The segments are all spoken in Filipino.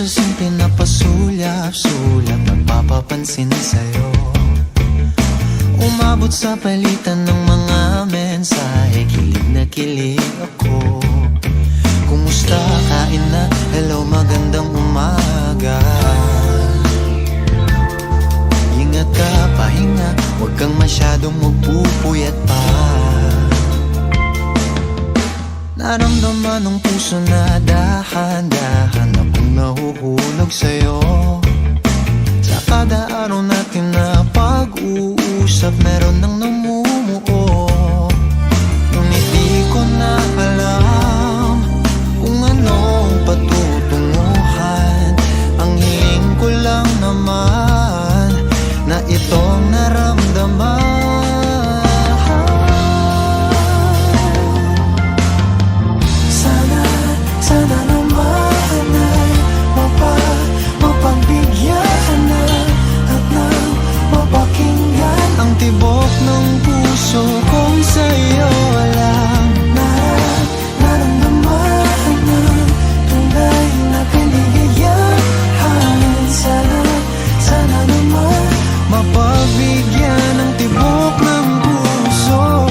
sa simple na pasulyap-sulyap, nagpapapansin sa'yo. Umabot sa palitan ng mga mensahe, kilig na kilig ako. Kumusta, kain na, hello, magandang umaga. Ingat ka, pahinga, huwag kang masyadong magpupuyat pa. Naramdaman ng puso na dahan-dahan akong nahuhulog sa'yo. Sa kada araw natin na pag-uusap, meron nang namumuo. Ngunit di ko na alam kung anong patutunguhan. Ang hiling ko lang naman na itong naramdaman. Sana naman ay mapagbigyan na at nang mapakinggan ang tibok ng puso kong sa'yo lang. Naramdaman ng tunay na kaligayahan. Sana naman mapagbigyan ang tibok ng puso.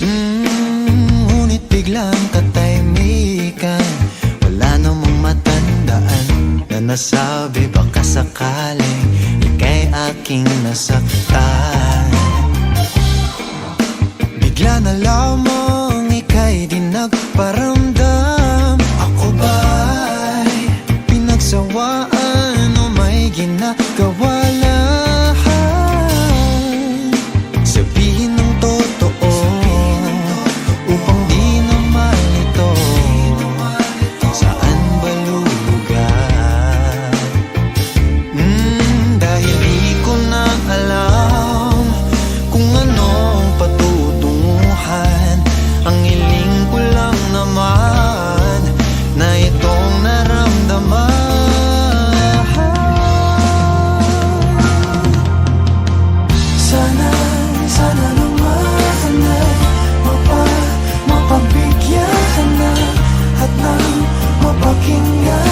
Ngunit biglang katahimikan, wala namang matandaan na nasabi baka sakaling ika'y aking nasaktan. Bigla na lamang ika'y di nagparamdam. Ako ba'y pinagsawaan o may ginagawa lang? Sabihin ng totoo upang di na malito. Saan ba lulugar? Dahil di ko na alam kung anong patutunguhan. Ang hiling ko lang naman na itong naramdaman. Sana naman ay mapagbigyan na at nang mapakinggan